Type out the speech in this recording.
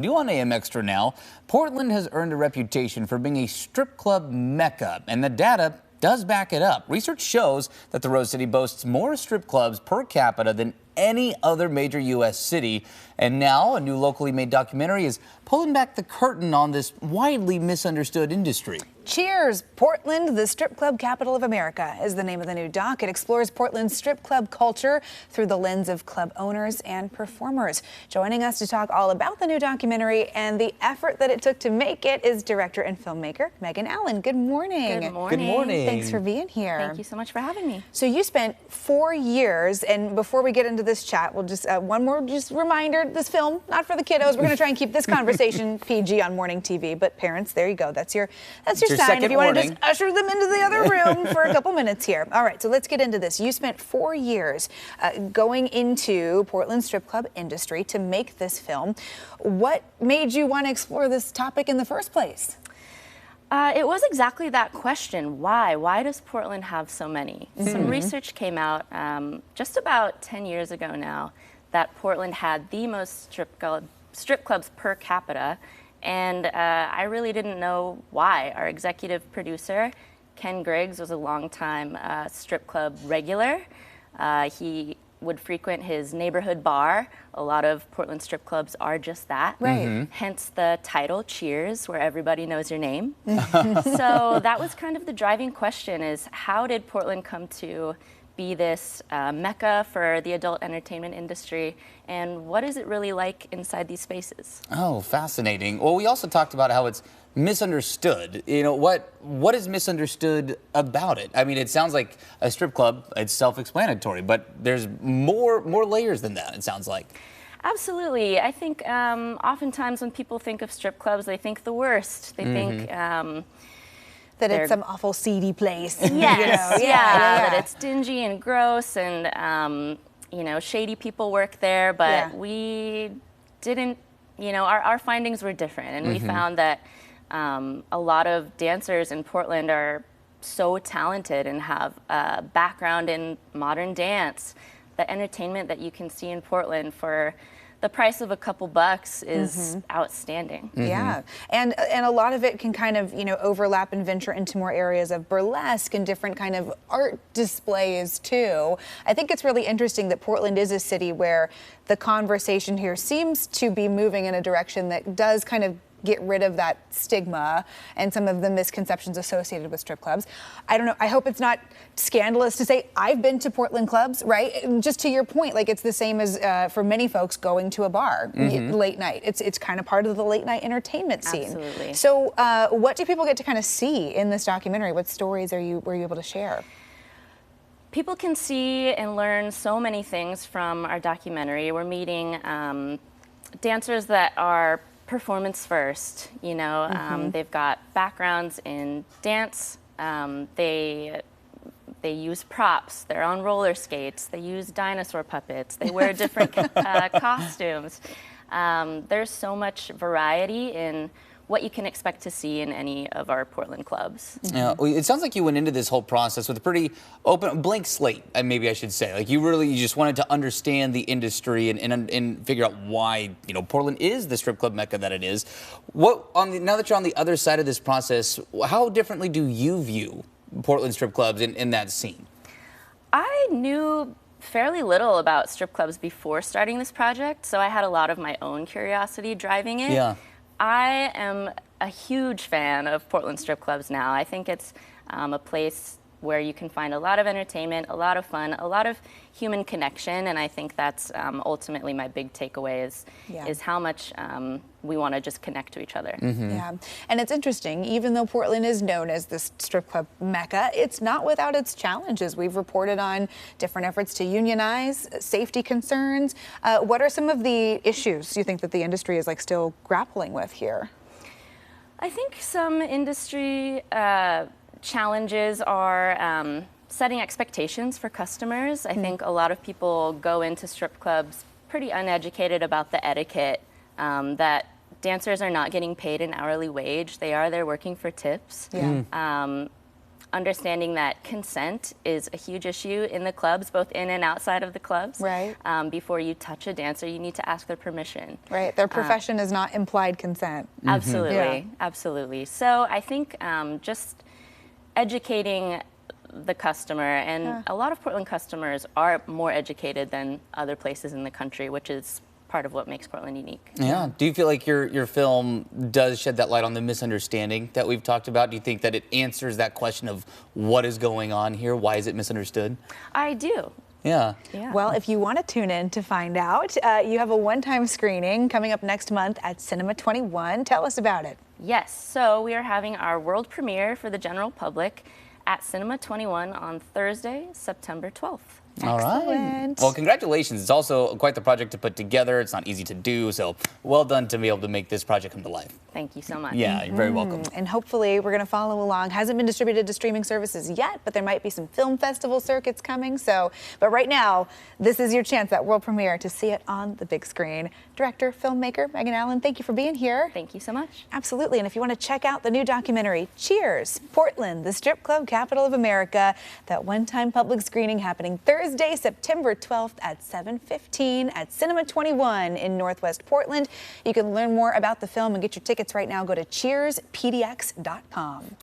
New on AM Extra now, Portland has earned a reputation for being a strip club mecca, and the data does back it up. Research shows that the Rose City boasts more strip clubs per capita than any other major U.S. city. And now a new locally made documentary is pulling back the curtain on this widely misunderstood industry. Cheers! Portland, the strip club capital of America, is the name of the new doc. It explores Portland's strip club culture through the lens of club owners and performers. Joining us to talk all about the new documentary and the effort that it took to make it is director and filmmaker Megan Allen. Good morning. Good morning. Good morning. Thanks for being here. Thank you so much for having me. So you spent 4 years, and before we get into this chat, we'll just one more reminder: this film not for the kiddos. We're going to try and keep this conversation PG on morning TV. But parents, there you go. That's your sign if you want to just usher them into the other room for a couple minutes here. All right, so let's get into this. You spent 4 years going into Portland's strip club industry to make this film. What made you want to explore this topic in the first place? It was exactly that question. Why? Why does Portland have so many? Some research came out just about 10 years ago now that Portland had the most strip clubs per capita. And I really didn't know why. Our executive producer, Ken Griggs, was a longtime strip club regular. He would frequent his neighborhood bar. A lot of Portland strip clubs are just that. Right. Hence the title, Cheers, where everybody knows your name. So that was kind of the driving question, is how did Portland come to be this mecca for the adult entertainment industry, and what is it really like inside these spaces? Oh, fascinating. Well, we also talked about how it's misunderstood. You know, what is misunderstood about it? I mean, it sounds like a strip club, it's self-explanatory, but there's more layers than that, it sounds like. Absolutely. I think oftentimes when people think of strip clubs, they think the worst. They think that it's some awful seedy place. Yes, you know? that it's dingy and gross, and you know, shady people work there. But we didn't, you know, our findings were different, and we found that a lot of dancers in Portland are so talented and have a background in modern dance. The entertainment that you can see in Portland for the price of a couple bucks is outstanding. Yeah, and a lot of it can kind of, you know, overlap and venture into more areas of burlesque and different kind of art displays too. I think it's really interesting that Portland is a city where the conversation here seems to be moving in a direction that does kind of get rid of that stigma and some of the misconceptions associated with strip clubs. I don't know, I hope it's not scandalous to say I've been to Portland clubs, right? Just to your point, like it's the same as for many folks going to a bar late night. It's kind of part of the late night entertainment scene. Absolutely. So what do people get to kind of see in this documentary? What stories were you able to share? People can see and learn so many things from our documentary. We're meeting dancers that are performance first, you know. They've got backgrounds in dance. They use props. They're on roller skates. They use dinosaur puppets. They wear different costumes. There's so much variety in what you can expect to see in any of our Portland clubs. Yeah, well, it sounds like you went into this whole process with a pretty open, blank slate, maybe I should say. Like you just wanted to understand the industry and figure out why, you know, Portland is the strip club mecca that it is. Now that you're on the other side of this process, how differently do you view Portland strip clubs in that scene? I knew fairly little about strip clubs before starting this project, so I had a lot of my own curiosity driving it. Yeah. I am a huge fan of Portland strip clubs now. I think it's a place where you can find a lot of entertainment, a lot of fun, a lot of human connection, and I think that's ultimately my big takeaway is how much we want to just connect to each other. Yeah, and it's interesting, even though Portland is known as this strip club mecca, it's not without its challenges. We've reported on different efforts to unionize, safety concerns. What are some of the issues you think that the industry is like still grappling with here? I think some industry challenges are setting expectations for customers. I think a lot of people go into strip clubs pretty uneducated about the etiquette, that dancers are not getting paid an hourly wage. They are there working for tips. understanding that consent is a huge issue in the clubs, both in and outside of the clubs. Right. Before you touch a dancer, you need to ask their permission. Right. Their profession is not implied consent. Absolutely, Yeah. absolutely. So I think just educating the customer, and a lot of Portland customers are more educated than other places in the country, which is part of what makes Portland unique. Yeah. Do you feel like your film does shed that light on the misunderstanding that we've talked about? Do you think that it answers that question of what is going on here? Why is it misunderstood? I do. Yeah. Yeah. Well, if you want to tune in to find out, you have a one-time screening coming up next month at Cinema 21. Tell us about it. Yes, so we are having our world premiere for the general public at Cinema 21 on Thursday, September 12th. All right. Excellent. Well, congratulations. It's also quite the project to put together. It's not easy to do, so well done to be able to make this project come to life. Thank you so much. Yeah, you're very welcome. And hopefully we're going to follow along. Hasn't been distributed to streaming services yet, but there might be some film festival circuits coming. But right now, this is your chance, that world premiere, to see it on the big screen. Director, filmmaker Megan Allen, thank you for being here. Thank you so much. Absolutely. And if you want to check out the new documentary, Cheers, Portland, the strip club capital of America, that one-time public screening happening Thursday, September 12th at 7:15 at Cinema 21 in Northwest Portland. You can learn more about the film and get your tickets right now. Go to cheerspdx.com.